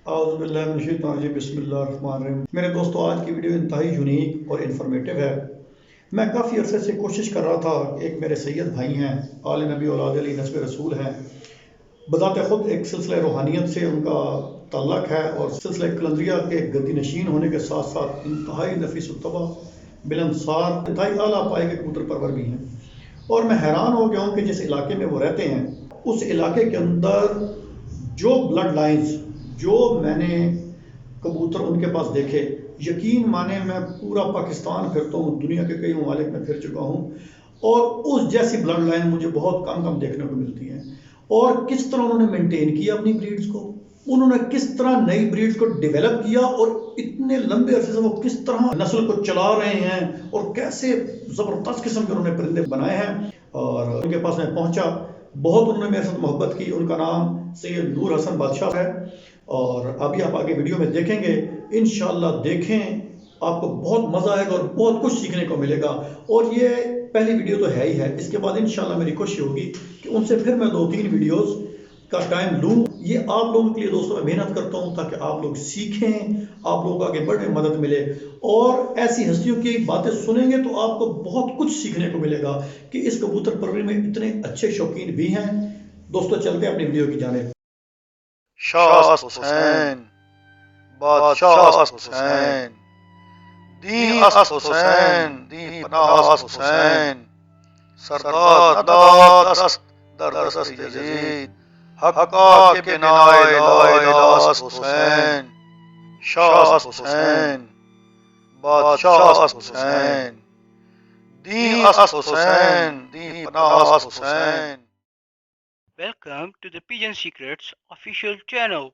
اعوذ باللہ من الشیطان الرجیم بسم اللہ الرحمن الرحیم۔ میرے دوستو، آج کی ویڈیو انتہائی یونیک اور انفارمیٹیو ہے۔ میں کافی عرصے سے کوشش کر رہا تھا کہ ایک میرے سید بھائی ہیں، آل نبی اولاد علی نسب رسول ہیں، بذات خود ایک سلسلہ روحانیت سے ان کا تعلق ہے اور سلسلہ قلندریہ کے گدی نشین ہونے کے ساتھ ساتھ انتہائی نفیس الطبع بلندسار انتہائی اعلیٰ پائے کے کبوتر پرور بھی ہیں۔ اور میں حیران ہو گیا ہوں کہ جس علاقے میں وہ رہتے ہیں اس علاقے کے اندر جو بلڈ لائنز جو میں نے کبوتر ان کے پاس دیکھے، یقین مانے میں پورا پاکستان پھرتا ہوں، دنیا کے کئی ممالک میں پھر چکا ہوں، اور اس جیسی بلڈ لائن مجھے بہت کم دیکھنے کو ملتی ہیں۔ اور کس طرح انہوں نے مینٹین کیا اپنی بریڈز کو، انہوں نے کس طرح نئی بریڈز کو ڈیولپ کیا، اور اتنے لمبے عرصے سے وہ کس طرح نسل کو چلا رہے ہیں اور کیسے زبردست قسم کے انہوں نے پرندے بنائے ہیں۔ اور ان کے پاس میں پہنچا، بہت انہوں نے میرے ساتھ محبت کی۔ ان کا نام سید نور حسن بادشاہ ہے، اور ابھی آپ آگے ویڈیو میں دیکھیں گے، انشاءاللہ دیکھیں، آپ کو بہت مزہ آئے گا اور بہت کچھ سیکھنے کو ملے گا۔ اور یہ پہلی ویڈیو تو ہے ہی ہے، اس کے بعد انشاءاللہ میری کوشش ہوگی کہ ان سے پھر میں 2-3 ویڈیوز کا ٹائم لوں۔ یہ آپ لوگوں کے لیے دوستوں میں محنت کرتا ہوں تاکہ آپ لوگ سیکھیں، آپ لوگوں کو آگے بڑھنے میں مدد ملے، اور ایسی ہستیوں کی باتیں سنیں گے تو آپ کو بہت کچھ سیکھنے کو ملے گا کہ اس کبوتر پروری میں اتنے اچھے شوقین بھی ہیں۔ دوستو چلتے ہیں اپنی ویڈیو کی جانب۔ شاہ حسین، بادشاہ حسین، دین حسین، دین پناہ حسین، سردار دست در دست یزید، حقا کے بنائے لا الہ حسین، شاہ حسین، بادشاہ حسین، دین حسین، دین پناہ حسین۔ Welcome to the Pigeon Secrets official channel.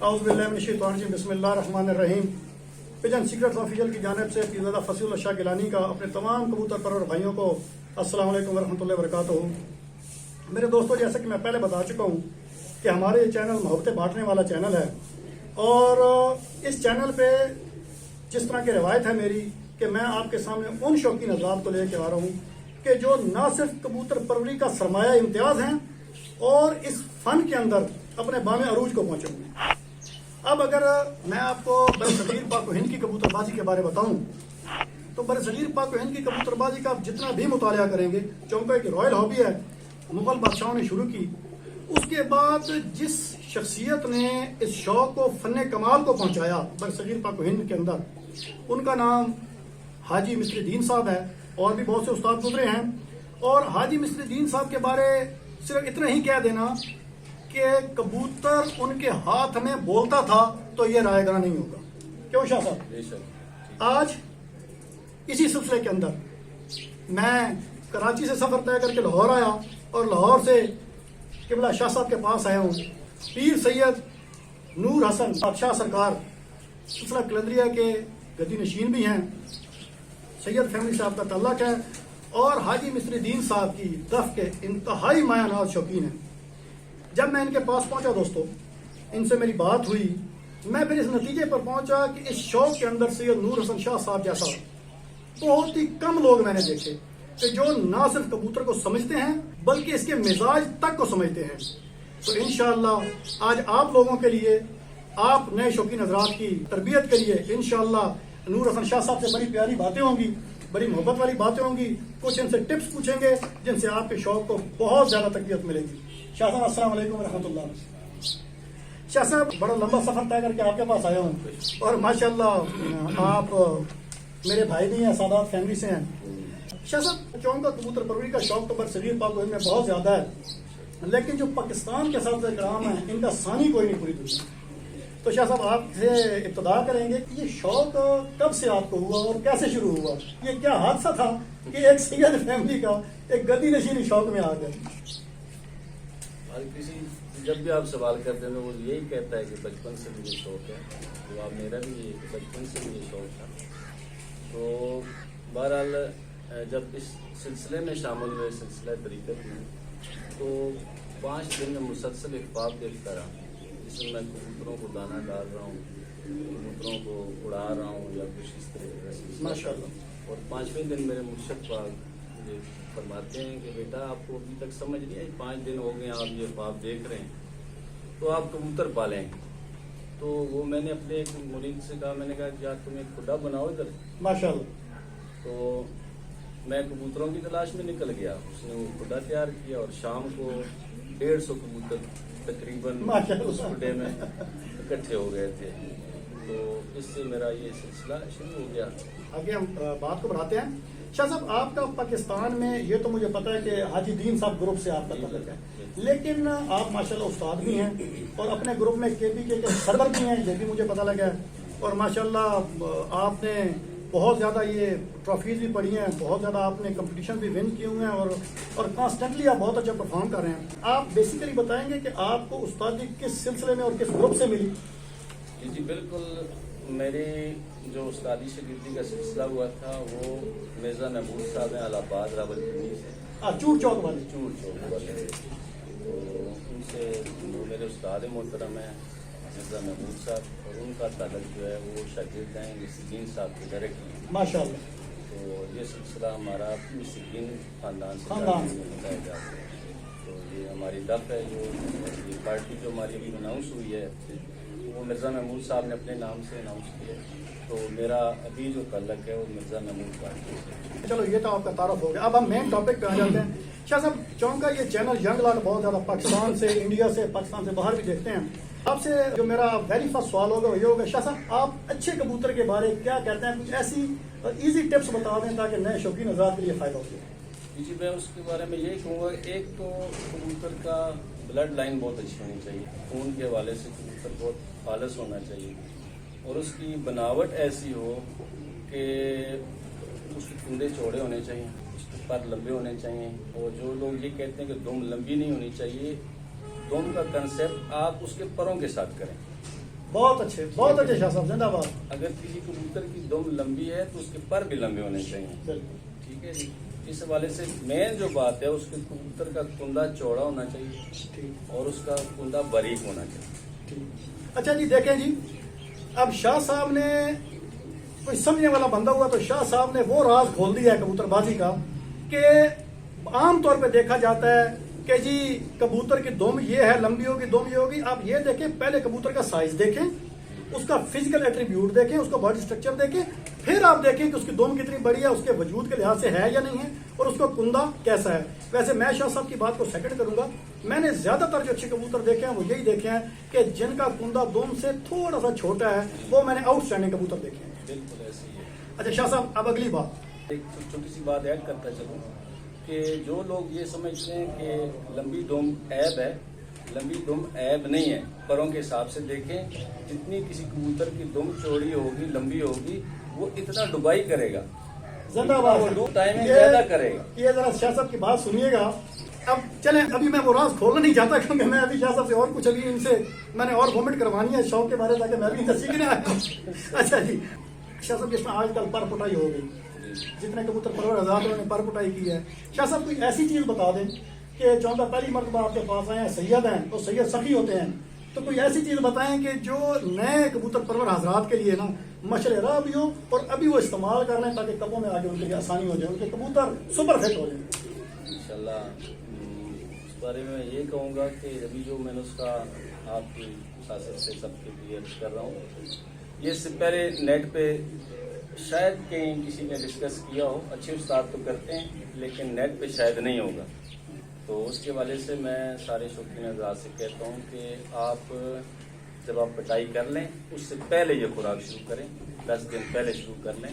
اعوذ باللہ من الشیطان الرجیم بسم اللہ الرحمن الرحیم۔ پجن سیکرٹس آفیشیل کی جانب سے پیرزادہ فصیح اللہ شاہ گیلانی کا اپنے تمام کبوتر پرور بھائیوں کو السلام علیکم ورحمۃ اللہ وبرکاتہ۔ میرے دوستو، جیسا کہ میں پہلے بتا چکا ہوں کہ ہمارے یہ چینل محبتیں بانٹنے والا چینل ہے، اور اس چینل پہ جس طرح کی روایت ہے میری کہ میں آپ کے سامنے ان شوقین حضرات کو لے کے آ رہا ہوں کہ جو نہ صرف کبوتر پروری کا سرمایہ امتیاز ہیں اور اس فن کے اندر اپنے بام عروج کو پہنچے ہوئے۔ اب اگر میں آپ کو برصغیر پاک و ہند کی کبوتر بازی کے بارے بتاؤں تو برصغیر پاک و ہند کی کبوتر بازی کا آپ جتنا بھی مطالعہ کریں گے، چونکہ ایک رائل ہابی ہے، مغل بادشاہوں نے شروع کی، اس کے بعد جس شخصیت نے اس شوق کو فن کمال کو پہنچایا برصغیر پاک و ہند کے اندر، ان کا نام حاجی مصری الدین صاحب ہے، اور بھی بہت سے استاد گزرے ہیں۔ اور حاجی مصری الدین صاحب کے بارے صرف اتنا ہی کہہ دینا کہ کبوتر ان کے ہاتھ میں بولتا تھا تو یہ رائے گاہ نہیں ہوگا، کیوں شاہ صاحب؟ آج اسی سلسلے کے اندر میں کراچی سے سفر طے کر کے لاہور آیا، اور لاہور سے قبلہ شاہ صاحب کے پاس آیا ہوں۔ پیر سید نور حسن بادشاہ سرکار سلسلہ قلندریہ کے گدی نشین بھی ہیں، سید فیملی صاحب کا تعلق ہے، اور حاجی مصری الدین صاحب کی دف کے انتہائی مایہ ناز شوقین ہیں۔ جب میں ان کے پاس پہنچا دوستو، ان سے میری بات ہوئی، میں پھر اس نتیجے پر پہنچا کہ اس شوق کے اندر سید نور حسن شاہ صاحب جیسا بہت ہی کم لوگ میں نے دیکھے کہ جو نہ صرف کبوتر کو سمجھتے ہیں بلکہ اس کے مزاج تک کو سمجھتے ہیں۔ تو انشاءاللہ آج آپ لوگوں کے لیے، آپ نئے شوقین حضرات کی تربیت کے لیے انشاءاللہ نور حسن شاہ صاحب سے بڑی پیاری باتیں ہوں گی، بڑی محبت والی باتیں ہوں گی، کچھ ان سے ٹپس پوچھیں گے جن سے آپ کے شوق کو بہت زیادہ تقویت ملے گی۔ شاہ صاحب السلام علیکم ورحمۃ اللہ۔ شاہ صاحب، بڑا لمبا سفر طے کر کے آپ کے پاس آیا ہوں، اور ماشاءاللہ آپ میرے بھائی بھی ہیں، سادات فیملی سے ہیں۔ شاہ صاحب، چونکہ کبوتر پروری کا شوق تو برصغیر پاک و ہند میں بہت زیادہ ہے، لیکن جو پاکستان کے ساتھ کرام ہیں ان کا ثانی کوئی نہیں پوری دنیا۔ تو شاہ صاحب آپ سے ابتدا کریں گے کہ یہ شوق کب سے آپ کو ہوا اور کیسے شروع ہوا؟ یہ کیا حادثہ تھا کہ ایک سنگل فیملی کا ایک گدی نشینی شوق میں آ گئے؟ ہر کسی جب بھی آپ سوال کرتے ہیں وہ یہی کہتا ہے کہ بچپن سے مجھے شوق ہے، تو اب میرا بھی بچپن سے مجھے شوق تھا. تو بہرحال جب اس سلسلے میں شامل ہوئے، سلسلہ طریقت میں، تو 5 دن میں مسلسل ایک خواب دیکھتا رہا جس میں کبوتروں کو دانہ ڈال رہا ہوں، کبوتروں کو اڑا رہا ہوں یا کچھ اس طرح سے. ماشاءاللہ. اور 5ویں دن میرے مرشد پاک مجھے فرماتے ہیں کہ بیٹا آپ کو ابھی تک سمجھ نہیں آئی، 5 دن ہو گئے آپ یہ خواب دیکھ رہے ہیں، تو آپ کبوتر پالیں. تو وہ میں نے اپنے ایک مرید سے کہا، میں نے کہا کیا تم ایک کھڈا بناؤ ادھر. ماشاءاللہ. تو میں کبوتروں کی تلاش میں نکل گیا، اس نے وہ کھڈا تیار کیا اور شام کو 150 کبوتر تقریباً اس کھڈے میں اکٹھے ہو گئے تھے. تو اس سے میرا یہ سلسلہ شروع ہو گیا. آگے ہم بات کو بڑھاتے ہیں. شاہ صاحب آپ کا پاکستان میں یہ تو مجھے پتا ہے کہ حاجی دین صاحب گروپ سے آپ کا تعلق ہے، لیکن آپ ماشاءاللہ استاد بھی ہیں اور اپنے گروپ میں کے پی کے سرور بھی ہیں، یہ بھی مجھے پتا لگا ہے. اور ماشاءاللہ آپ نے بہت زیادہ یہ ٹرافیز بھی پڑھی ہیں، بہت زیادہ آپ نے کمپٹیشن بھی ون کیے ہوئے ہیں اور کانسٹنٹلی آپ بہت اچھا پرفارم کر رہے ہیں. آپ بیسیکلی بتائیں گے کہ آپ کو استادی کس سلسلے میں اور کس گروپ سے ملی؟ جی بالکل، میری جو استادی شاگردی کا سلسلہ ہوا تھا وہ مرزا محمود صاحب ہیں الہ آباد راولپنڈی سے، چور چوک والے. چور چوک والے. تو ان سے وہ میرے استاد محترم ہیں مرزا محمود صاحب، اور ان کا تعلق جو ہے وہ شاگرد ہیں مسکین صاحب کے ڈائریکٹلی. ماشاءاللہ. تو یہ سلسلہ ہمارا مسکین خاندان سے بتایا جاتا ہے. تو یہ ہماری دف ہے، جو یہ پارٹی جو ہماری ابھی اناؤنس ہوئی ہے وہ مرزا محمود صاحب نے اپنے نام سے اناؤنس کیا. تو میرا ابھی جو تعلق ہے وہ مرزا محمود پارٹی سے. چلو یہ تو آپ کا تعارف ہو گیا. اب ہم مین ٹاپک پہ آ جاتے ہیں. شاہ صاحب چونکہ کا یہ چینل ینگ لاٹ بہت زیادہ پاکستان سے، انڈیا سے، پاکستان سے باہر بھی دیکھتے ہیں. آپ سے جو میرا ویری فرسٹ سوال ہوگا وہ یہ ہوگا، شاہ صاحب آپ اچھے کبوتر کے بارے کیا کہتے ہیں؟ کچھ ایسی ایزی ٹپس بتا دیں تاکہ نئے شوقین حضرات کے لیے فائدہ ہو سکے. جی میں اس کے بارے میں یہی کہوں گا، ایک تو کبوتر کا بلڈ لائن بہت اچھی ہونی چاہیے، خون کے حوالے سے کبوتر بہت خالص ہونا چاہیے، اور اس کی بناوٹ ایسی ہو کہ اس کے کندھے چوڑے ہونے چاہیے، اس کے پر لمبے ہونے چاہیے. اور جو لوگ یہ کہتے ہیں کہ دم لمبی نہیں ہونی چاہیے، دم کا کنسیپٹ آپ اس کے پروں کے ساتھ کریں. بہت اچھے شاہ صاحب، زندہ باد. اگر کسی کبوتر کی دم لمبی ہے تو اس کے پر بھی لمبے ہونے چاہیے. بالکل ٹھیک ہے جی. اس حوالے سے مین جو بات ہے، اس کے کبوتر کا کندھا چوڑا ہونا چاہیے اور اس کا کندھا باریک ہونا چاہیے. اچھا جی دیکھیں جی، اب شاہ صاحب نے کوئی سمجھنے والا بندہ ہوا تو شاہ صاحب نے وہ راز کھول دیا ہے کبوتر بازی کا کہ عام طور پہ دیکھا جاتا ہے کہ جی کبوتر کی دم یہ ہے، لمبی ہوگی، دم یہ ہوگی. آپ یہ دیکھیں، پہلے کبوتر کا سائز دیکھیں، اس کا فزیکل ایٹریبیوٹ دیکھیں، اس کا باڈی اسٹرکچر دیکھیں، پھر آپ دیکھیں کہ اس کی دم کتنی بڑی ہے، اس کے وجود کے لحاظ سے ہے یا نہیں ہے، اور اس کا کندھا کیسا ہے. ویسے میں شاہ صاحب کی بات کو سیکنڈ کروں گا. میں نے زیادہ تر جو اچھے کبوتر دیکھے ہیں وہ یہی دیکھے ہیں کہ جن کا کندھا دم سے تھوڑا سا چھوٹا ہے، وہ میں نے آؤٹ اسٹینڈنگ کبوتر دیکھے ہیں. بالکل ایسے ہی ہے. اچھا شاہ صاحب اب اگلی بات. ایک چھوٹی سی بات ایڈ کرتا چلوں کہ جو لوگ یہ سمجھتے ہیں کہ لمبی دم عیب ہے، لمبی دم عیب نہیں ہے. پروں کے حساب سے دیکھیں، جتنی کسی کبوتر کی دم چوڑی ہوگی، لمبی ہوگی، وہ اتنا ڈبائی کرے گا، زندہ باد. وہ ٹائمنگ زیادہ کرے گا. یہ ذرا شاہ صاحب کی بات سنیے گا. اب چلیں، ابھی میں وہ راز کھولنا نہیں چاہتا کیونکہ میں ابھی شاہ صاحب سے اور کچھ ابھی ان سے میں نے اور وومٹ کروانی ہے شوق کے بارے، تاکہ میں بھی ان سے سیکھنے آیا ہوں. اچھا جی شاہ صاحب، جس میں آج کل پر پٹائی ہو گئی، جتنے کبوتر پرور حضرات نے پر پٹائی کی ہے، شاہ صاحب کوئی ایسی چیز بتا دیں کہ چونکہ پہلی مرتبہ آپ کے پاس آئے ہیں، سید ہیں تو سید سخی ہوتے ہیں، تو کوئی ایسی چیز بتائیں کہ جو نئے کبوتر پرور حضرات کے لیے نا مشل راہ بھی ہو اور ابھی وہ استعمال کر لیں تاکہ کبوں میں آگے ان کے لیے آسانی ہو جائے، ان کے کبوتر سپر فٹ ہو جائیں. انشاءاللہ اس بارے میں یہ کہوں گا کہ ابھی جو میں نے اس کا آپ کی مساثر سے سب کے لیے کر رہا ہوں، یہ اس سے پہلے نیٹ پہ شاید کہیں کسی نے ڈسکس کیا ہو، اچھے استاد تو کرتے ہیں لیکن نیٹ پہ شاید نہیں ہوگا. تو اس کے حوالے سے میں سارے شوقین حضرات سے کہتا ہوں کہ آپ جب آپ پٹائی کر لیں اس سے پہلے یہ خوراک شروع کریں، 10 دن پہلے شروع کر لیں.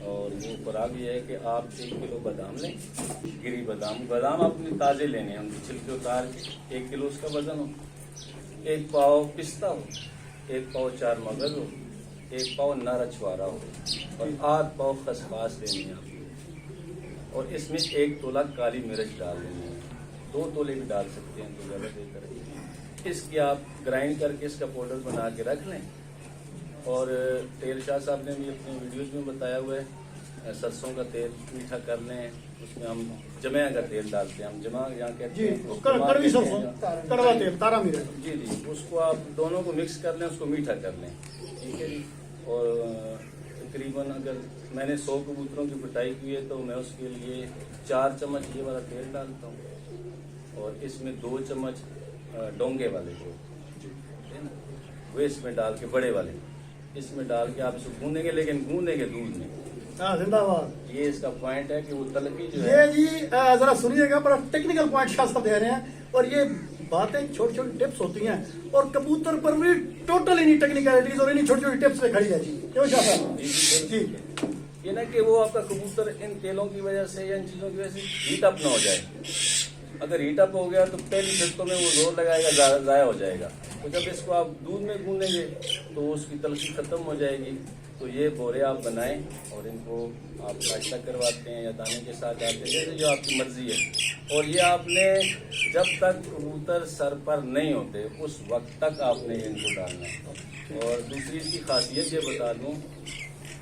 اور وہ خوراک یہ ہے کہ آپ 1 کلو بادام لیں، گری بادام آپ نے تازے لینے ہیں، ان کی چھلکے اتار کے 1 کلو اس کا وزن ہو. 1 پاؤ پستہ ہو، 1 पाव 4 मगज हो, 1 पाव नर अछवारा हो और 8 पाव खसखस लेनी है आपको। और इसमें 1 तोला काली मिर्च डाल देनी है, 2 तोले भी डाल सकते हैं तो ज़्यादा बेहतर है। इसकी आप ग्राइंड करके इसका पाउडर बना के रख लें। और तेल शाह साहब ने भी अपने वीडियोज़ में बताया हुआ है, सरसों का तेल मीठा कर लें, उसमें हम जमैया का तेल डालते हैं, हम जमा यहाँ कहते जी हैं कड़वी सरसों, कड़वा तेल, तारा मिर्च। जी जी, उसको आप दोनों को मिक्स कर लें, उसको मीठा कर लें, ठीक है जी। और तकरीबन अगर मैंने 100 कबूतरों की पिटाई की है तो मैं उसके लिए 4 चम्मच ये वाला तेल डालता हूँ और इसमें 2 चम्मच डोंगे वाले को है ना, वो इसमें डाल के बड़े वाले इसमें डाल के आप इसको गूंदेंगे, लेकिन गूंदेंगे दूध में। हाँ जिंदाबाद। ये इसका पॉइंट है कि वो तलकी जो ये है जी जरा सुनिएगा, बड़ा टेक्निकल पॉइंट शाह साहब दे रहे हैं और ये बातें छोटी छोटी टिप्स होती हैं और कबूतर पर भी टोटल इन्हीं टेक्निकलिटीज और इन्हीं छोटी छोटी टिप्स पे खड़ी रहती है। क्यों शाह साहब? जी ये ना कि वो आपका कबूतर इन तेलों की वजह से या इन चीजों की वजह से हीट अप ना हो जाए। अगर हीट अप हो गया तो पहली फिरतों में वो जोर लगाएगा, ज़ाया हो जाएगा। तो जब इसको आप दूध में गूंदेंगे तो उसकी तलखी खत्म हो जाएगी। तो ये बोरे आप बनाएं और इनको आप नाश्ता करवाते हैं या दाने के साथ डालते हैं, जैसे जो आपकी मर्जी है। और ये आपने जब तक कबूतर सर पर नहीं होते उस वक्त तक आपने इनको डालना है। और दूसरी इसकी खासियत ये बता दूं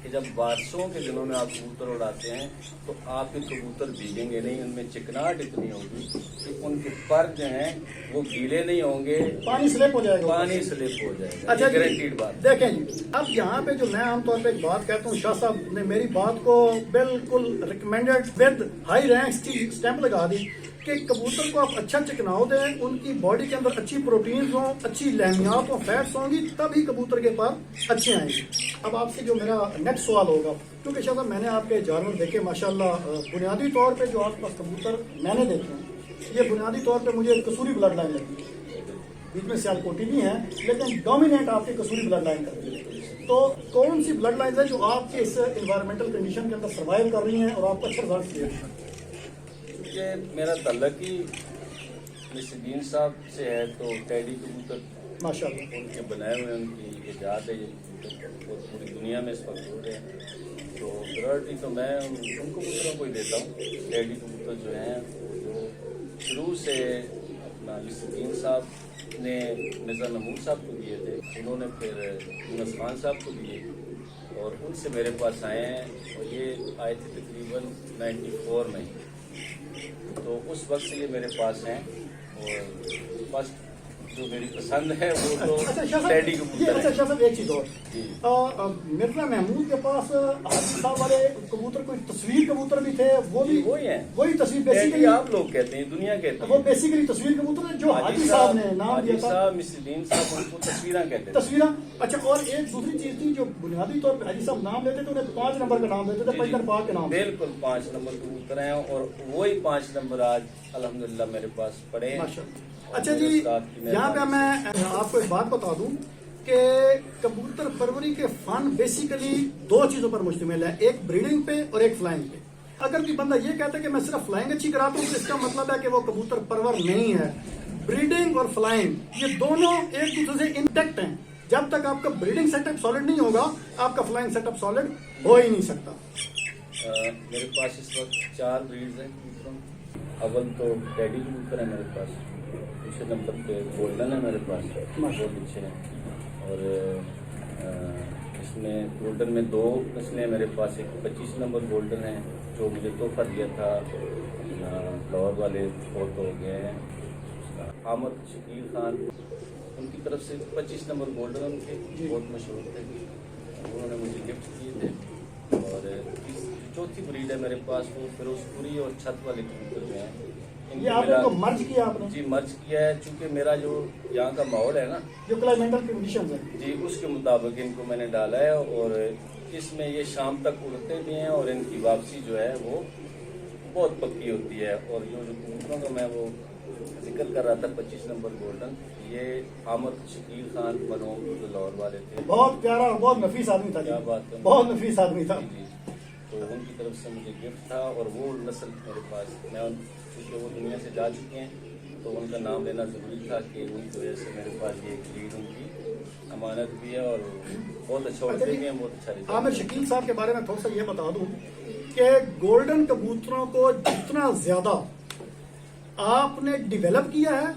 कि जब बारिशों के दिनों में आप कबूतर उड़ाते हैं तो आपके कबूतर भीगेंगे नहीं, उनमें चिकनाहट इतनी होगी कि उनके पर जो हैं वो गीले नहीं होंगे, पानी स्लिप हो जाएगा, पानी स्लिप हो जाएगा। अच्छा गारंटीड बात। देखें जी, अब यहाँ पे जो मैं आमतौर पे एक बात कहता हूँ, शाह साहब ने मेरी बात को बिल्कुल रिकमेंडेड विद हाई रैंक्स की स्टैंप लगा दी कि कबूतर को आप अच्छा चिकनाव दें, उनकी बॉडी के अंदर अच्छी प्रोटीन्स हों, अच्छी लहमियात हों, फैट्स होंगी, तभी कबूतर के पास अच्छे आएंगे। अब आपसे जो मेरा नेक्स्ट सवाल होगा, क्योंकि शाह साहब मैंने आपके जानवर देखे माशाल्लाह, बुनियादी तौर पे जो आपके पास कबूतर मैंने देखे हैं, ये बुनियादी तौर पे मुझे कसूरी ब्लड लाइन लगी, बीच में सियालकोटी भी है लेकिन डोमिनेट आपकी कसूरी ब्लड लाइन करती है। तो कौन सी ब्लड लाइन है जो आपके इस इन्वायरमेंटल कंडीशन के अंदर सर्वाइव कर रही हैं और आपको अच्छा रिजल्ट दे रही हैं? ये मेरा तल्लक ही मिस्टर साहब से है, तो टेडी कबूतर माशाल्लाह उनके बनाए हुए, उनकी ईजाद है, ये कबूतर पूरी दुनिया में इस वक्त हो रहे हैं। तो प्रायोरिटी तो मैं उन कबूतरों को ही देता हूँ। टेडी कबूतर जो हैं वो जो शुरू से अपना मिस्टर साहब ने मिर्ज़ा नमूर साहब को दिए थे, उन्होंने फिर यूनुस खान साहब को दिए और उनसे मेरे पास आए हैं और ये आए थे तकरीबन 94 में। तो उस वक्त से ये मेरे पास हैं और फर्स्ट जो मेरी पसंद है वो तो टेडी कबूतर है। अच्छा शाह साहब एक चीज और, जी। मिर्जा महमूद के पास हाजी साहब वाले कबूतर कोई तस्वीर कबूतर भी थे, वो भी वही है, वही तस्वीर टेडी बेसिकली आप लोग कहते हैं, दुनिया कहती है। वो बेसिकली तस्वीर कबूतर है जो हाजी साहब ने नाम हाजी दिया था, साहब मिस्टर साहब उनको तस्वीरें कहते थे। तस्वीर। अच्छा, और एक दूसरी चीज थी जो बुनियादी तौर पर हाजी साहब नाम लेते थे, उन्हें 5 नंबर का नाम देते थे, पैगंबर पाक के नाम। बिल्कुल 5 नंबर कबूतर हैं और वही 5 नंबर आज अल्हम्दुलिल्लाह मेरे पास पड़े हैं। माशाल्लाह। अच्छा जी, यहाँ पे मैं आपको एक बात बता दूं कि कबूतर परवरी के फन बेसिकली 2 चीजों पर मुश्तमिल है, एक ब्रीडिंग पे और एक फ्लाइंग पे। अगर कोई बंदा ये कहता है कि मैं सिर्फ फ्लाइंग अच्छी कराता हूँ तो इसका मतलब है कि वो कबूतर परवर नहीं है। ब्रीडिंग और फ्लाइंग ये दोनों एक दूसरे से इंटेक्ट हैं। जब तक आपका ब्रीडिंग सेटअप सॉलिड नहीं होगा, आपका फ्लाइंग सेटअप सॉलिड हो ही नहीं सकता। मेरे पास इस वक्त 4 ब्रीड्स हैं कबूतरों। अव्वल तो टेडी कबूतर है मेरे पास, दूसरे नंबर पे गोल्डन है मेरे पास, बहुत अच्छे हैं। और इसमें गोल्डन में 2 नस्लें हैं मेरे पास। एक 25 नंबर गोल्डन है जो मुझे तोहफा दिया था, लाहौर वाले बहुत हो गए हैं, आमद शकील खान, उनकी तरफ से 25 नंबर गोल्डन उनके बहुत मशहूर थे, उन्होंने मुझे गिफ्ट किए थे। और चौथी ब्रीड है मेरे पास, वो फिरोजपुरी और छत वाले कबूतर जो हैं, ये आपने तो मर्ज किया आपने? जी मर्ज किया है, चूंकि मेरा जो यहाँ का माहौल है ना, जो क्लाइमेटल कंडीशंस है जी, उसके मुताबिक इनको मैंने डाला है। और इसमें ये शाम तक उड़ते भी हैं और इनकी वापसी जो है वो बहुत पक्की होती है। और जो कबूतरों का मैं वो जिक्र कर रहा था 25 नंबर गोल्डन, ये आमद शकील खान बनो जो लाहौर वाले थे, बहुत प्यारा और बहुत नफीस आदमी था। क्या बात है, बहुत नफीस आदमी था। जी। तो उनकी तरफ से मुझे गिफ्ट था और वो नस्ल मेरे पास, मैं चूँकि वो दुनिया से जा चुके हैं तो उनका नाम लेना ज़रूरी था कि उनकी वजह से मेरे पास ये ब्रीड उनकी अमानत भी है और बहुत अच्छा उड़ते भी हैं, बहुत अच्छा रिजल्ट आमिर शकील साहब के बारे में थोड़ा सा ये बता दूं कि गोल्डन कबूतरों को जितना ज्यादा आपने डेवलप किया है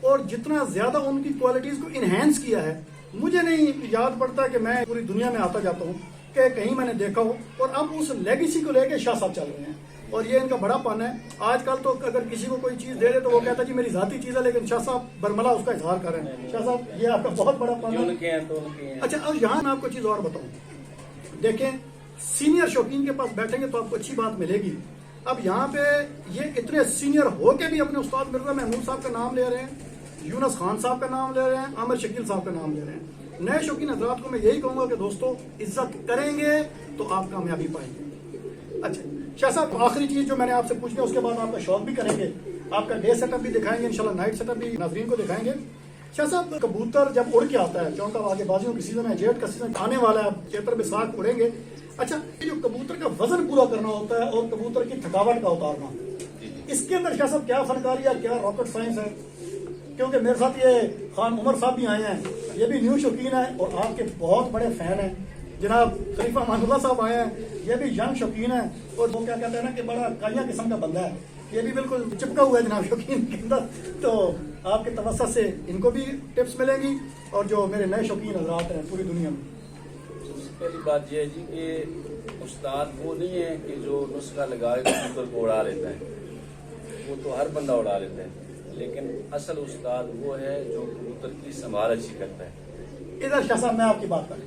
और जितना ज्यादा उनकी क्वालिटीज को इनहेंस किया है, मुझे नहीं याद पड़ता कि मैं पूरी दुनिया में आता जाता हूँ कि कहीं मैंने देखा हो। और अब उस लेगेसी को लेके शाह साहब चल रहे हैं और ये इनका बड़ा पन है। आजकल तो अगर किसी को कोई चीज दे दे तो वो कहता है जी मेरी जाती चीज है, लेकिन शाह साहब बरमला उसका इजहार कर रहे हैं। शाह साहब ये आपका बहुत बड़ा पन जो है। उनके हैं तो उनके हैं। अच्छा, अब यहाँ मैं आपको चीज और बताऊं, देखें सीनियर शौकीन के पास बैठेंगे तो आपको अच्छी बात मिलेगी। अब यहाँ पे ये इतने सीनियर होके भी अपने उस्ताद मिर्जा महमूद साहब का नाम ले रहे हैं, यूनस खान साहब का नाम ले रहे हैं, आमिर शकील साहब का नाम ले रहे हैं। नए शौकीन हजरात को मैं यही कहूंगा कि दोस्तों इज्जत करेंगे तो आप कामयाबी पाएंगे। अच्छा शाह साहब, आखिरी चीज जो मैंने आपसे पूछनी है उसके बाद आपका शौक भी करेंगे, आपका डे सेटअप भी दिखाएंगे, इंशाल्लाह नाइट सेटअप भी नाजरीन को दिखाएंगे। शाह साहब, कबूतर जब उड़ के आता है, क्योंकि आगे बाजियों की सीजन है, जेठ का सीजन आने वाला है, चैत्र बैसाख उड़ेंगे। अच्छा, ये जो कबूतर का वजन पूरा करना होता है और कबूतर की थकावट का उतारना, इसके अंदर शाह साहब क्या फनकारी है, क्या रॉकेट साइंस है? क्योंकि मेरे साथ ये खान उमर साहब भी आए हैं, ये भी न्यू शौकीन है और आपके बहुत बड़े फैन हैं। जनाब खलीफा मानुल्लाह साहब आए हैं, ये भी यंग शौकीन है और वो क्या कहते हैं ना कि बड़ा काया किस्म का बंदा है, ये भी बिल्कुल चिपका हुआ है जनाब शौकीन के अंदर। तो आपके तवज्जो से इनको भी टिप्स मिलेंगी और जो मेरे नए शौकीन हजरात हैं पूरी दुनिया में। सबसे पहली बात यह है जी कि उस्ताद वो नहीं है कि जो नुस्खा लगा के कबूतर को उड़ा लेता है, वो तो हर बंदा उड़ा लेता है, लेकिन असल उस्ताद वो है जो कबूतर की संभाल अच्छी करता है। इधर शाह साहब मैं आपकी बात कर,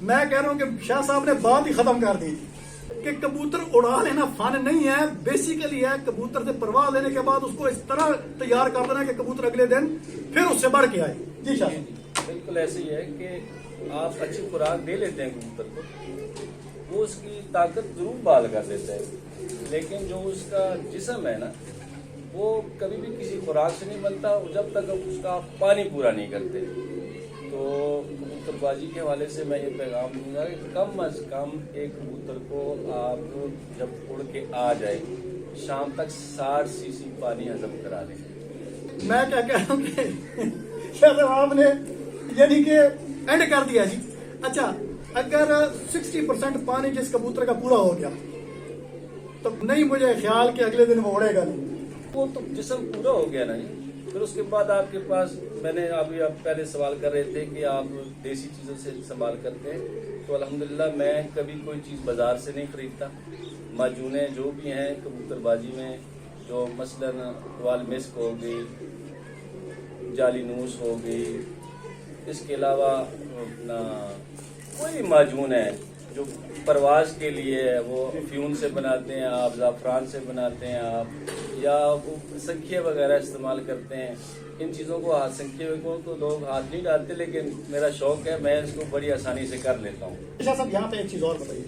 मैं कह रहा हूँ कि शाह साहब ने बात ही खत्म कर दी कि कबूतर उड़ा लेना फन नहीं है, बेसिकली है कबूतर से परवाह लेने के बाद उसको इस तरह तैयार कर देना कि कबूतर अगले दिन फिर उससे बढ़ के आए। जी शाह साहब, बिल्कुल ऐसे ही है कि आप अच्छी खुराक दे लेते हैं कबूतर को, वो उसकी ताकत जरूर बाल कर देता है, लेकिन जो उसका जिस्म है ना वो कभी भी किसी खुराक से नहीं बनता जब तक उसका पानी पूरा नहीं करते। तो कबूतरबाजी के हवाले से मैं ये पैगाम दूंगा कि कम अज कम एक कबूतर को आप जब उड़ के आ जाए शाम तक 60 सीसी पानी हजम करा दें। मैं क्या कह रहा हूँ कि शाह साहब आपने यानी कि एंड कर दिया जी। अच्छा, अगर 60% पानी जिस कबूतर का पूरा हो गया तो नहीं मुझे ख्याल कि अगले दिन वो उड़ेगा नहीं। वो तो जिस्म पूरा हो गया ना जी, फिर उसके बाद आपके पास, मैंने अभी आप पहले सवाल कर रहे थे कि आप देसी चीज़ों से इस्तेमाल करते हैं, तो अल्हम्दुलिल्लाह मैं कभी कोई चीज़ बाजार से नहीं खरीदता। माजूने जो भी हैं कबूतरबाजी में, जो मसलन वाल मिस्क हो गई, जाली नूस हो गई, इसके अलावा अपना कोई माजून है जो परवाज के लिए है, वो फ्यून से बनाते हैं आप, ज़ाफ़रान से बनाते हैं आप, या वो संखिए वगैरह इस्तेमाल करते हैं। इन चीज़ों को हाथ, संखिए को तो लोग हाथ नहीं डालते, लेकिन मेरा शौक है, मैं इसको बड़ी आसानी से कर लेता हूँ। शाह साहब, यहाँ पे एक चीज़ और बताइए,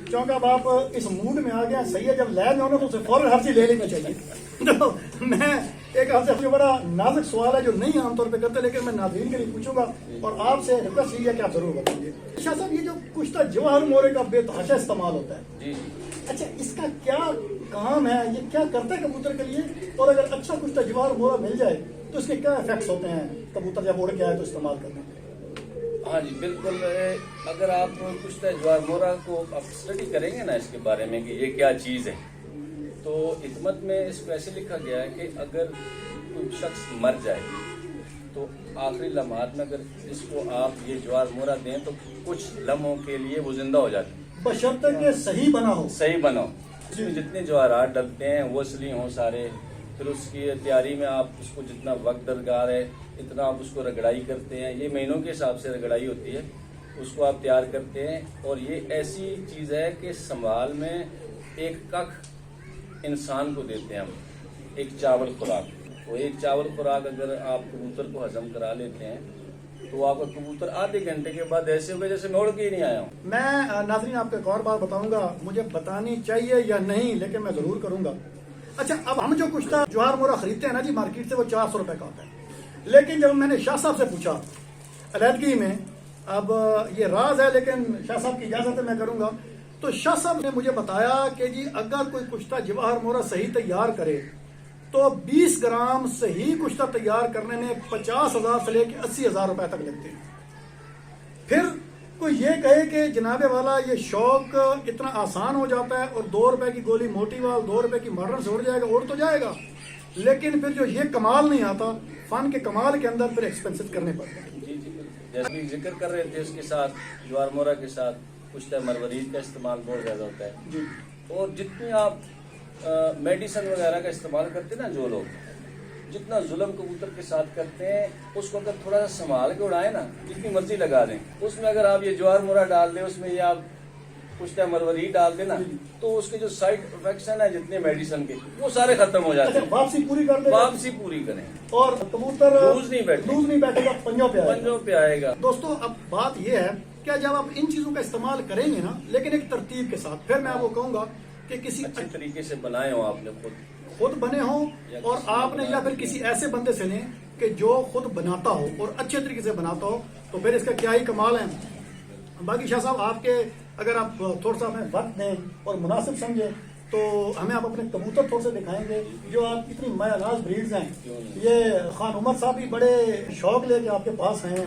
क्योंकि अब आप इस मूड में आ गया, सही है, जब लैब में हो ना तो उसे फौरन हर चीज ले लेना चाहिए। तो मैं एक आपसे बड़ा नाजुक सवाल है जो नहीं आमतौर पे करते, लेकिन मैं नाज़रीन के लिए पूछूंगा और आपसे रिक्वेस्ट यही है कि आप जरूर बताइए। शाह साहब, ये जो कुश्ता जवाहर मोरे का बेतहाशा इस्तेमाल होता है, जी, अच्छा इसका क्या काम है, ये क्या करता है कबूतर के लिए, और अगर अच्छा कुश्ता जवाहर मोरा मिल जाए तो इसके क्या इफेक्ट्स होते हैं कबूतर जब उड़ के आए तो इस्तेमाल करने के? हाँ जी बिल्कुल। अगर आप कुश्ता जवाहर मोरा को आप स्टडी करेंगे ना इसके बारे में कि ये क्या चीज़ है, तो हिकमत में इसको ऐसे लिखा गया है कि अगर कोई शख्स मर जाए तो आखिरी लम्हात में अगर इसको आप ये जवाहर मोरा दें तो कुछ लम्हों के लिए वो जिंदा हो जाती है, बशर्ते कि सही बना हो। सही बनो। इसमें जितने जवाहरात डलते हैं वो असली हों सारे, फिर उसकी तैयारी में आप उसको जितना वक्त दरकार है इतना आप उसको रगड़ाई करते हैं, ये महीनों के हिसाब से रगड़ाई होती है, उसको आप तैयार करते हैं। और ये ऐसी चीज़ है कि संभाल में एक कख इंसान को देते हैं हम, एक चावल खुराक। तो एक चावल खुराक अगर आप कबूतर को हजम करा लेते हैं तो आपका कबूतर आधे घंटे के बाद ऐसे हुए जैसे मैं उड़ के ही नहीं आया हूँ। मैं नाज़रीन आपको एक और बात बताऊंगा, मुझे बतानी चाहिए या नहीं, लेकिन मैं जरूर करूंगा। अच्छा, अब हम जो कुश्ता जवाहर मोरा खरीदते हैं ना जी मार्केट से, वो 400 रुपए का आता है, लेकिन जब मैंने शाह साहब से पूछा अलहदगी में, अब ये राज है लेकिन शाह साहब की इजाजत है मैं करूंगा, तो शाह साहब ने मुझे बताया कि जी अगर कोई कुश्ता जवाहर मोरा सही तैयार करे तो 20 ग्राम सही कुश्ता तैयार करने में 50,000 से लेकर 80,000 रुपए तक लगते हैं। پھر کوئی یہ کہے کہ جناب والا یہ شوق اتنا آسان ہو جاتا ہے اور 2 روپے کی گولی موٹی وال 2 روپے کی ماڈرن سے اڑ جائے گا، اڑ تو جائے گا، لیکن پھر جو یہ کمال نہیں آتا فن کے کمال کے اندر پھر ایکسپینسز کرنے پڑتے ہیں۔ جی جی، جیسے بھی ذکر کر رہے تھے، اس کے ساتھ جوار مورا کے ساتھ کچھ مروارید کا استعمال بہت زیادہ ہوتا ہے جی اور جتنی آپ میڈیسن وغیرہ کا استعمال کرتے ہیں نا، جو لوگ جتنا ظلم کبوتر کے ساتھ کرتے ہیں اس کو اگر تھوڑا سا سنبھال کے اڑائیں نا، جتنی مرضی لگا دیں، اس میں اگر آپ یہ جوار مورا ڈال دیں، اس میں یہ آپ کچھ مروارید ڈال دیں نا، تو اس کے جو سائڈ افیکٹس ہیں نا جتنے میڈیسن کے، وہ سارے ختم ہو جاتے اچھا، ہیں۔ واپسی پوری کر دیں، واپسی پوری کریں اور کبوتر لوز نہیں بیٹھے گا، پنجوں پہ آئے گا۔ پنجوں پہ آئے گا۔ دوستو اب بات یہ ہے کہ جب آپ ان چیزوں کا استعمال کریں گے نا، لیکن ایک ترتیب کے ساتھ، پھر میں آپ کو کہوں گا کہ کسی اچھے طریقے سے بنائے ہو آپ نے خود بنے ہوں اور آپ نے یا پھر کسی ایسے بندے سے لیں کہ جو خود بناتا ہو اور اچھے طریقے سے بناتا ہو، تو پھر اس کا کیا ہی کمال ہے۔ باقی شاہ صاحب آپ کے اگر آپ تھوڑا سا ہمیں وقت دیں اور مناسب سمجھیں تو ہمیں آپ اپنے کبوتر تھوڑے سے دکھائیں گے جو آپ اتنی مایا ناز بریڈز ہیں۔ یہ خان عمر صاحب بھی بڑے شوق لے کے آپ کے پاس ہیں،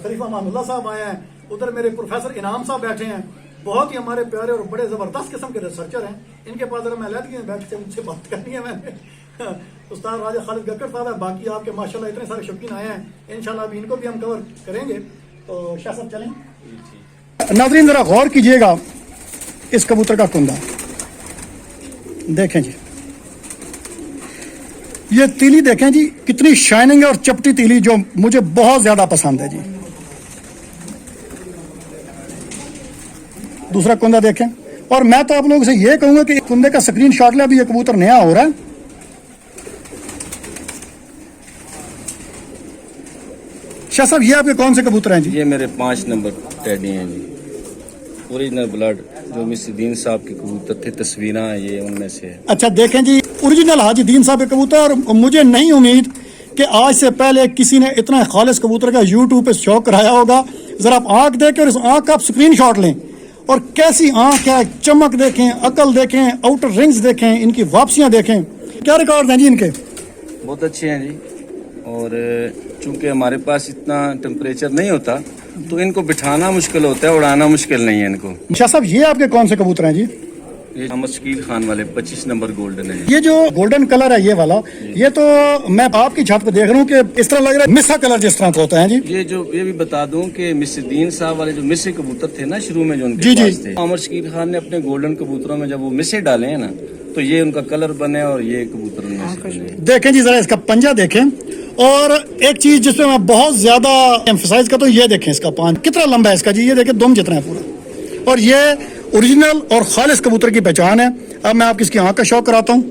خلیفہ امان اللہ صاحب آئے ہیں، ادھر میرے پروفیسر انعام صاحب بیٹھے ہیں، بہت ہی ہمارے پیارے اور بڑے زبردست قسم کے ریسرچر ہیں۔ ان کے پاس ذرا میں علیحدگی میں بیٹھ کے ان سے بات کرنی ہے میں نے۔ استاد راجہ خالد گکر صاحب ہیں، باقی آپ کے ماشاءاللہ اتنے سارے شوقین آئے ہیں، انشاءاللہ ابھی ان کو بھی ہم کور کریں گے۔ تو شاہ صاحب چلیں۔ ناظرین ذرا غور کیجئے گا اس کبوتر کا کندہ، دیکھیں جی، یہ تیلی دیکھیں جی کتنی شائننگ ہے اور چپٹی تیلی جو مجھے بہت زیادہ پسند ہے جی۔ دوسرا کندہ دیکھیں، اور میں تو آپ لوگوں سے یہ کہوں گا کہ کندے کا سکرین شاٹ لے، ابھی یہ کبوتر نیا ہو رہا ہے۔ شاہ صاحب یہ آپ کے کون سے کبوتر ہیں جی؟ یہ میرے 5 نمبر ٹیڈی ہیں جی، اوریجنل بلڈ، جو مس الدین صاحب کے کبوتر تھے، تصویراں ہیں یہ ان میں سے۔ اچھا دیکھیں جی، اوریجنل حاجی دین صاحب کے کبوتر، اور مجھے نہیں امید کہ آج سے پہلے کسی نے اتنا خالص کبوتر کا یوٹیوب پہ شوق کرایا ہوگا۔ ذرا آپ آنکھ دیکھیں اور اس آنکھ کا آپ سکرین شاٹ لیں، اور کیسی آنکھ ہے، چمک دیکھیں، عقل دیکھیں، آؤٹر رنگز دیکھیں، ان کی واپسیاں دیکھیں، کیا ریکارڈ ہیں جی ان کے؟ بہت اچھے ہیں جی، اور چونکہ ہمارے پاس اتنا ٹیمپریچر نہیں ہوتا تو ان کو بٹھانا مشکل ہوتا ہے، اڑانا مشکل نہیں ہے ان کو۔ شاہ صاحب یہ آپ کے کون سے کبوتر ہیں جی؟ یہ محمد شکیل خان والے 25 نمبر گولڈن ہے۔ یہ جو گولڈن کلر ہے یہ والا، یہ تو میں آپ کی چھت پہ دیکھ رہا ہوں کہ اس طرح لگ رہا ہے مسا کلر جس طرح کا ہوتا ہے جی۔ یہ بھی بتا دوں کہ مس الدین صاحب والے جو مسے کبوتر تھے نا شروع میں جو ان جی کے جی پاس تھے، محمد شکیل خان نے اپنے گولڈن کبوتروں میں جب وہ مسے ڈالے ہیں نا تو یہ ان کا کلر بنے اور یہ کبوتر ان میں سے بنے۔ دیکھیں جی ذرا اس کا پنجہ دیکھیں، اور ایک چیز جس پہ میں بہت زیادہ ایمفسائز کرتا ہوں، یہ دیکھیں اس کا پانچ کتنا لمبا ہے اس کا جی، یہ دیکھیں دم جتنا ہے پورا، اور یہ اوریجنل اور خالص کبوتر کی پہچان ہے۔ اب میں آپ کی اس کی آنکھ کا شوق کراتا ہوں۔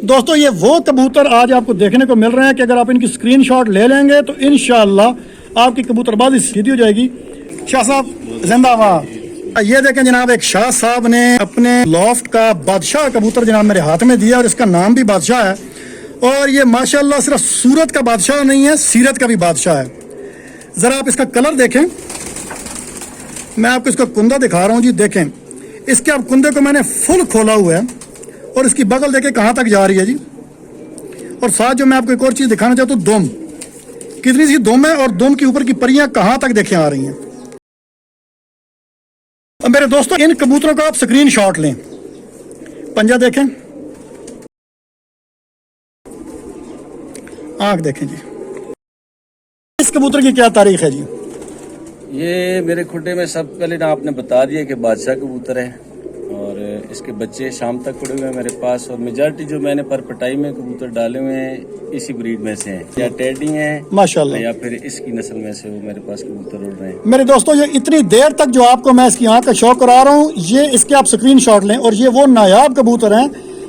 دوستو یہ وہ کبوتر آج آپ کو دیکھنے کو مل رہے ہیں کہ اگر آپ ان کی سکرین شاٹ لے لیں گے تو انشاءاللہ آپ کی کبوتر بازی سیدھی ہو جائے گی۔ شاہ صاحب زندہ باد۔ یہ دیکھیں جناب، ایک شاہ صاحب نے اپنے لافٹ کا بادشاہ کبوتر جناب میرے ہاتھ میں دیا، اور اس کا نام بھی بادشاہ ہے، اور یہ ماشاءاللہ صرف صورت کا بادشاہ نہیں ہے، سیرت کا بھی بادشاہ ہے۔ ذرا آپ اس کا کلر دیکھیں، میں آپ کو اس کا کندہ دکھا رہا ہوں جی، دیکھیں اس کے اب کندے کو میں نے فل کھولا ہوا ہے، اور اس کی بغل دیکھیں کہاں تک جا رہی ہے جی، اور ساتھ جو میں آپ کو ایک اور چیز دکھانا چاہتا ہوں، دم کتنی سی دم ہے، اور دم کے اوپر کی پریاں کہاں تک دیکھیں آ رہی ہیں۔ اب میرے دوستوں ان کبوتروں کا آپ سکرین شاٹ لیں، پنجہ دیکھیں، آنکھ دیکھیں جی۔ اس کبوتر کی کیا تاریخ ہے جی؟ یہ میرے کھڈے میں سب پہلے نا آپ نے بتا دیا کہ بادشاہ کبوتر ہے، اور اس کے بچے شام تک پڑے ہوئے ہیں میرے پاس، اور میجارٹی جو میں نے پر پٹائی میں کبوتر ڈالے ہوئے ہیں اسی بریڈ میں سے ہیں، یا ٹیڈی ہیں ماشاءاللہ، یا پھر اس کی نسل میں سے وہ میرے پاس کبوتر اڑ رہے ہیں۔ میرے دوستوں یہ اتنی دیر تک جو آپ کو میں اس کی آنکھ کا شوق کرا رہا ہوں، یہ اس کے آپ سکرین شاٹ لیں، اور یہ وہ نایاب کبوتر ہیں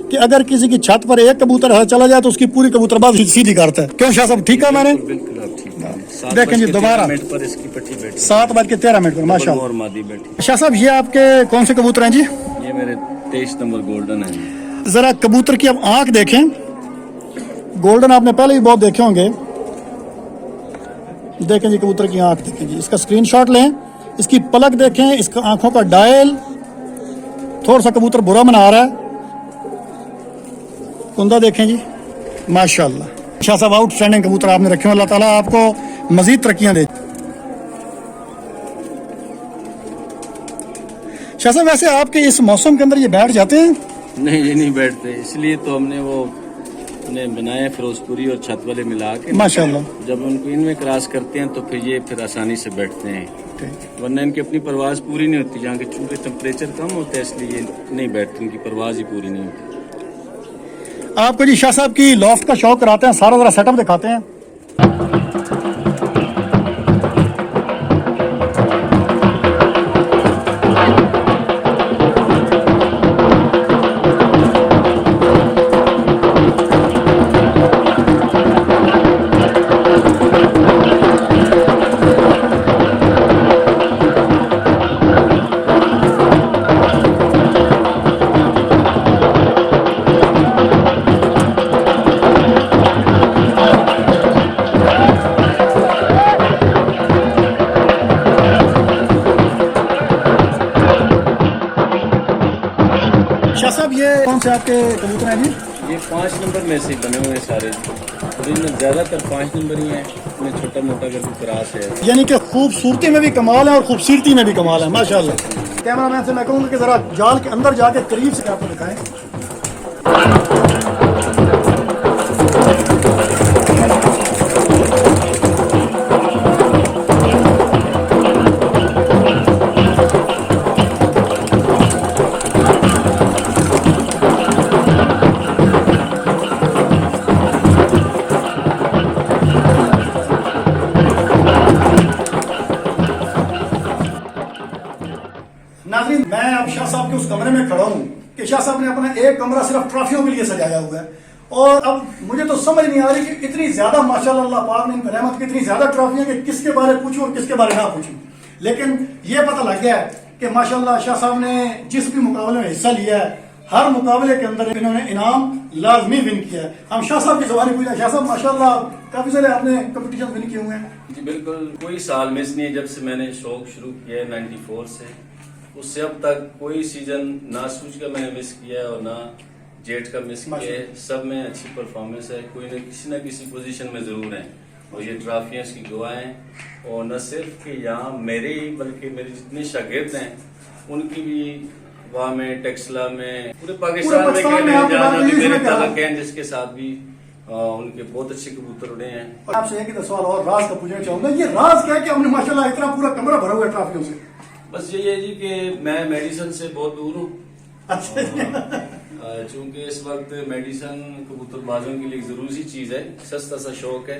کہ اگر کسی کی چھت پر ایک کبوتر چلا جائے تو اس کی پوری کبوتر باز سیدھی کرتا ہے۔ کیوں شاہ صاحب ٹھیک ہے میں نے؟ بالکل آپ ٹھیک ہے۔ دیکھیں جی دوبارہ 7:13 پر اس کی پٹی بیٹھی 7:13 پر ماشاءاللہ۔ اور مادی بیٹھی۔ شاہ صاحب یہ آپ کے کون سے کبوتر ہیں جی؟ یہ میرے 23 نمبر گولڈن ہے۔ ذرا کبوتر کی اب آنکھ دیکھیں، گولڈن آپ نے پہلے بھی بہت دیکھے ہوں گے، دیکھیں جی کبوتر کی آنکھ دیکھیں جی، اس کا سکرین شاٹ لیں، اس کی پلک دیکھیں، اس کا آنکھوں کا ڈائل، تھوڑا سا کبوتر برا منا رہا ہے، کندہ دیکھیں جی ماشاءاللہ۔ शाह साहब आउटस्टैंडिंग कबूतर आपने रखे हैं, अल्लाह ताला आपको मजीद तरक्कियां दे। शाह साहब वैसे आपके इस मौसम के अंदर ये बैठ जाते हैं? नहीं ये नहीं बैठते, इसलिए तो हमने वो बनाए फिरोजपुरी और छत वाले मिला के। माशाल्लाह। जब उनको इनमें क्रॉस करते हैं तो फिर आसानी से बैठते हैं, वरना इनकी अपनी परवाज पूरी नहीं होती। यहाँ के चूंकि टेम्परेचर कम होता है इसलिए ये नहीं बैठते, इनकी परवाज ही पूरी नहीं होती। आपको जी शाह साहब की लॉफ्ट का शौक कराते हैं, सारा जरा सेटअप दिखाते हैं। शाह साहब ये कौन से आपके कबूतर हैं जी? ये 5 नंबर में से बने हुए हैं सारे, और इनमें ज्यादातर 5 नंबर ही हैं, इनमें छोटा मोटा अगर कोई क्रॉस है। यानी कि खूबसूरती में भी कमाल है और खूबसूरती में भी कमाल है, माशाल्लाह। कैमरामैन से मैं कहूँगा कि जरा जाल के अंदर जाके करीब से आपको दिखाएं। नाज़रीन, मैं अब शाह साहब के उस कमरे में खड़ा हूँ कि शाह साहब ने अपना एक कमरा सिर्फ ट्रॉफियों के लिए सजाया हुआ है, और अब मुझे तो समझ नहीं आ रही कि इतनी ज्यादा माशाल्लाह अल्लाह पाक ने इन रहमत की इतनी ज्यादा ट्रॉफियां कि किसके बारे पूछूं और किसके बारे ना पूछूं। लेकिन ये पता लग गया है कि माशाल्लाह शाह साहब ने जिस भी मुकाबले में हिस्सा लिया है, हर मुकाबले के अंदर इन्होंने इनाम लाजमी विन किया है। हम शाह साहब की जबानी पूछा, शाह साहब माशाल्लाह काफी सारे आपने कंपटीशन विन किए हुए हैं। जी बिल्कुल, कोई साल मिस नहीं है। जब से मैंने शौक शुरू किया है 94 से, उससे अब तक कोई सीजन ना सूझ का मैंने मिस किया है और ना जेट का मिस किया है। सब में अच्छी परफॉर्मेंस है, कोई न किसी पोजीशन में जरूर है, और ये ट्रॉफियां इसकी गवाह हैं। और न सिर्फ कि यहाँ मेरे ही बल्कि मेरे जितने शागिर्द हैं उनकी भी वहाँ में टेक्सला में पूरे पाकिस्तान में मेरे ताल्लुक हैं, जिसके साथ भी उनके बहुत अच्छे कबूतर उड़े हैं। और आपसे एक सवाल और राज का पूछना चाहूंगा, ये राज क्या है कि हमने माशाल्लाह इतना पूरा कमरा भरा हुआ है ट्रॉफियों से? बस यही है जी कि मैं मेडिसिन से बहुत दूर हूँ। अच्छा। चूंकि इस वक्त मेडिसिन कबूतरबाजों के लिए जरूरी चीज है, सस्ता सा शौक है,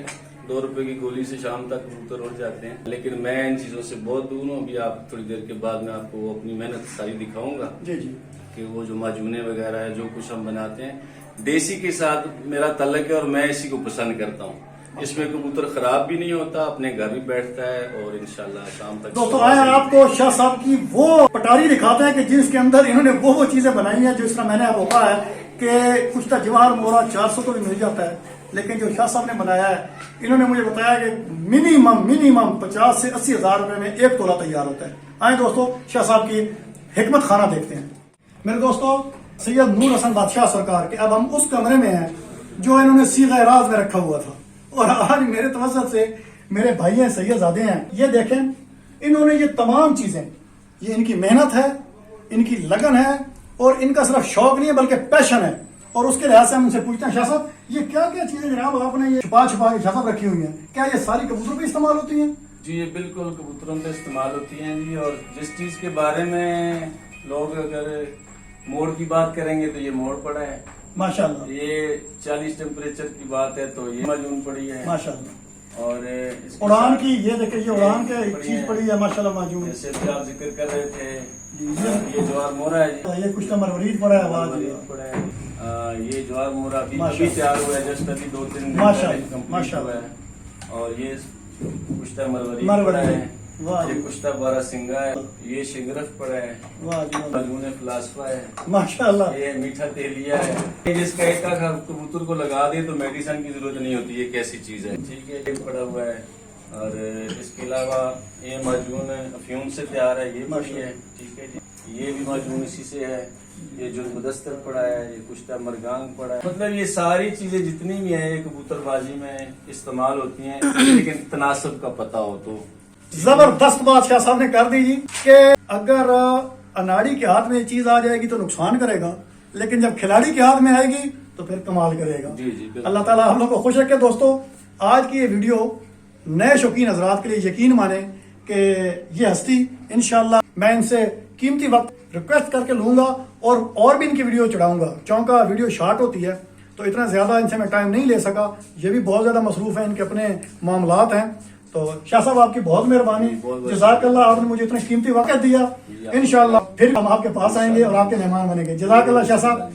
2 रुपए की गोली से शाम तक कबूतर उड़ जाते हैं। लेकिन मैं इन चीजों से बहुत दूर हूँ। अभी आप थोड़ी देर के बाद मैं आपको वो अपनी मेहनत सारी दिखाऊंगा जी जी, कि वो जो माजूने वगैरह है, जो कुछ हम बनाते हैं, देसी के साथ मेरा तल्लक है और मैं इसी को पसंद करता हूँ। इसमें कबूतर खराब भी नहीं होता, अपने घर भी बैठता है, और इंशाल्लाह शाम तक। दोस्तों आए आपको शाह साहब की वो पटारी दिखाते हैं कि जिसके अंदर इन्होंने वो चीजें बनाई हैं जो इस तरह मैंने आपको कहा है कि कुछ तो जवाहर मोरा 400 को भी मिल जाता है, लेकिन जो शाह साहब ने बनाया है, इन्होंने मुझे बताया कि मिनिमम 50 से 80 हजार रुपए में 1 तोला तैयार होता है। आए दोस्तों शाह साहब की हिकमत खाना देखते हैं। मेरे दोस्तों, सैयद नूर हसन बादशाह सरकार के अब हम उस कमरे में हैं जो इन्होंने सीगा राज में रखा हुआ था, और आज मेरे तवज्जुह से मेरे भाई हैं, सैयदजादे हैं, ये देखें इन्होंने ये तमाम चीजें, ये इनकी मेहनत है, इनकी लगन है, और इनका सिर्फ शौक नहीं है बल्कि पैशन है। और उसके लिहाज से हम उनसे पूछते हैं, शाह साहब ये क्या क्या चीजें जनाब आपने ये छुपा के शाह साहब रखी हुई हैं, क्या ये सारी कबूतरों पे इस्तेमाल होती हैं? जी ये बिल्कुल कबूतरों पे इस्तेमाल होती हैं जी। और जिस चीज के बारे में लोग अगर मोड़ की बात करेंगे तो ये मोड़ पड़ा है माशाल्लाह। ये 40 टेम्परेचर की बात है तो ये माजून पड़ी है माशाल्लाह। और उड़ान की ये देखिए, ये उड़ान के चीज पड़ी है माशाल्लाह माजून। जैसे भी आप जिक्र कर रहे थे, ये ज्वार मोरा है जी, ये कुछ नंबर मरीज पड़ा है, वाह जी पड़ा है। ये ज्वार मोरा अभी माशाल्लाह तैयार हुआ है, जस्ट अभी 2-3 दिन माशाल्लाह हुआ है। और ये कुश्ता मरवरी मरवरी पड़ा है, वाह ये कुश्ता 12 सिंगा है, ये शिंगरफ पड़ा है, वाह जी मजमून फिलासफा है, माशाल्लाह। ये ये मीठा तेलिया है। जिसका एक का कबूतर को लगा दे तो मेडिसिन की जरूरत नहीं होती, ये कैसी चीज है, ठीक है। ये पड़ा हुआ है, और इसके अलावा ये माजून अफ्यूम से तैयार है, ये पड़ी है, ठीक है जी। ये भी मजमून इसी से है, ये जो मुदस्तर पड़ा है, ये कुश्ता मरगांग पड़ा है। मतलब ये सारी चीजें जितनी भी हैं ये कबूतरबाजी में इस्तेमाल होती हैं, लेकिन तनासब का पता हो तो। जबरदस्त बात शाह साहब ने कर दी जी कि अगर अनाड़ी के हाथ में ये चीज आ जाएगी तो नुकसान करेगा, लेकिन जब खिलाड़ी के हाथ में आएगी तो फिर कमाल करेगा। जी जी बिल्कुल। अल्लाह ताला हम लोग को खुश रखे। दोस्तों, आज की ये वीडियो नए शौकीन हजरात के लिए यकीन माने कि ये हस्ती इंशाल्लाह मैं इनसे कीमती वक्त रिक्वेस्ट करके लूंगा और भी इनकी वीडियो चढ़ाऊंगा। चौंका वीडियो शॉर्ट होती है तो इतना ज्यादा इनसे मैं टाइम नहीं ले सका, ये भी बहुत ज्यादा मसरूफ है, इनके अपने मामलात हैं। तो शाह साहब आपकी बहुत मेहरबानी, जज़ाकल्लाह, आपने मुझे इतना कीमती वक्त दिया। इंशाल्लाह फिर हम आपके पास आएंगे और आपके मेहमान बनेंगे। जज़ाकल्लाह शाह साहब।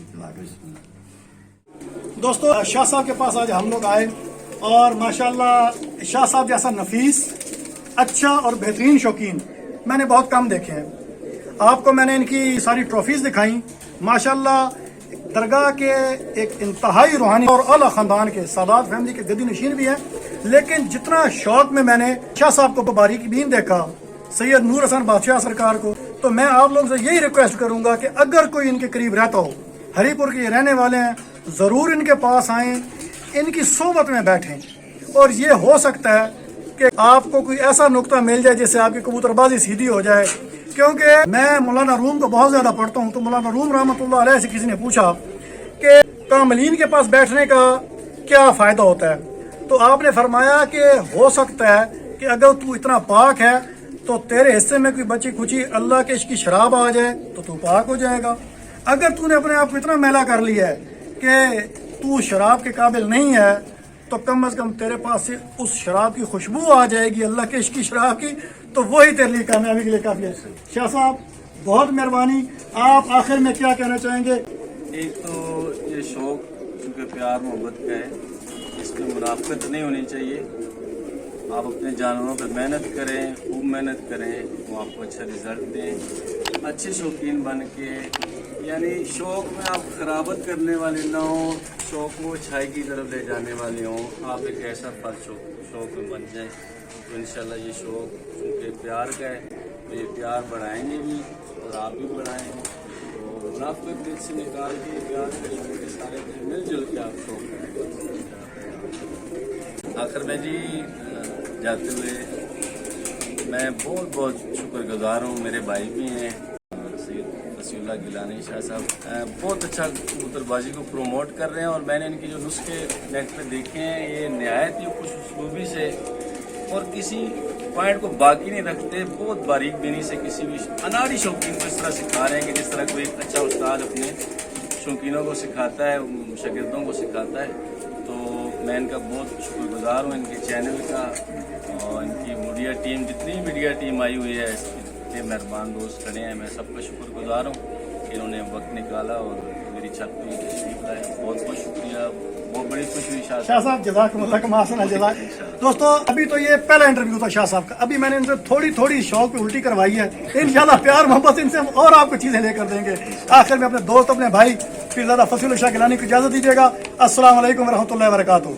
दोस्तों, शाह साहब के पास आज हम लोग आए और माशाल्लाह शाह साहब जैसा नफीस, अच्छा और बेहतरीन शौकीन मैंने बहुत कम देखे हैं। आपको मैंने इनकी सारी ट्रॉफीज दिखाई। माशाल्लाह दरगाह के एक इंतहाई रूहानी और आला खानदान के सादात फैमिली के गद्दी नशीन भी हैं, लेकिन जितना शौक में मैंने शाह साहब को बारीकी बीन देखा, सैयद नूर हसन बादशाह सरकार को, तो मैं आप लोगों से यही रिक्वेस्ट करूंगा कि अगर कोई इनके करीब रहता हो, हरीपुर के रहने वाले हैं, जरूर इनके पास आएं, इनकी सोबत में बैठें और ये हो सकता है कि आपको कोई ऐसा नुक्ता मिल जाए जिससे आपकी कबूतरबाजी सीधी हो जाए। क्योंकि मैं मौलाना रूम को बहुत ज्यादा पढ़ता हूँ, तो मौलाना रूम रहमतुल्लाह अलैह से किसी ने पूछा कि कामलीन के पास बैठने का क्या फायदा होता है, तो आपने फरमाया कि हो सकता है कि अगर तू इतना पाक है तो तेरे हिस्से में कोई बची खुची अल्लाह के इश्क की शराब आ जाए तो तू पाक हो जाएगा। अगर तूने अपने आप को इतना मैला कर लिया है कि तू शराब के काबिल नहीं है, तो कम से कम तेरे पास से उस शराब की खुशबू आ जाएगी, अल्लाह के इश्क की शराब की, तो वही तेरे लिए कामयाबी के लिए काफी है। शाह साहब बहुत मेहरबानी, आप आखिर में क्या कहना चाहेंगे? एक तो ये शौक चूँकि प्यार मोहब्बत का है, इसमें मुनाफिकत नहीं होनी चाहिए। आप अपने जानवरों पर मेहनत करें, खूब मेहनत करें, वो आपको अच्छा रिजल्ट दें। अच्छे शौकीन बन के, यानी शौक में आप खराबत करने वाले ना हो, शौक को अच्छाई की तरफ ले जाने वाले हों। आप एक ऐसा फल शौक में बन जाए तो इंशाल्लाह ये शौक चूँकि प्यार का है तो ये प्यार बढ़ाएंगे भी और आप भी बढ़ाएंगे। तो मुनाफिकत दिल से निकाल के प्यार के शौक के सारे मिलजुल के आप शौक करें। आखिर में जी जाते हुए मैं बहुत बहुत शुक्रगुजार हूँ, मेरे भाई भी हैं सैयद फसीउल्लाह गिलानी शाह साहब, बहुत अच्छा कबूतरबाजी को प्रोमोट कर रहे हैं। और मैंने इनके जो नुस्खे नेट पे देखे हैं, ये नहायत ही खुश उसलूबी से और किसी पॉइंट को बाकी नहीं रखते, बहुत बारीक बीनी से किसी भी अनाड़ी शौकीन को इस तरह सिखा रहे हैं कि जिस तरह कोई अच्छा उस्ताद अपने शौकीनों को सिखाता है, शागिर्दों को सिखाता है। तो मैं इनका बहुत शुक्रगुजार हूँ, इनके चैनल का और इनकी मीडिया टीम, जितनी मीडिया टीम आई हुई है, इतने मेहरबान दोस्त खड़े हैं, मैं सबका शुक्रगुजार हूँ कि इन्होंने वक्त निकाला और मेरी छत पे तशरीफ लाए। बहुत बहुत शुक्रिया, बहुत बड़ी खुशी हुई शाह साहब। जज़ाकल्लाह। दोस्तों, अभी तो ये पहला इंटरव्यू था शाह साहब का, अभी मैंने इनसे थोड़ी थोड़ी शौक पे उल्टी करवाई है। इंशाल्लाह प्यार मोहब्बत इनसे हम और आपको चीजें लेकर देंगे। आखिर में अपने दोस्त, अपने भाई पीरज़ादा फसीउल्लाह शाह गिलानी को इजाजत दीजिएगा। अस्सलाम वालेकुम रहमतुल्लाहि व बरकातुहू।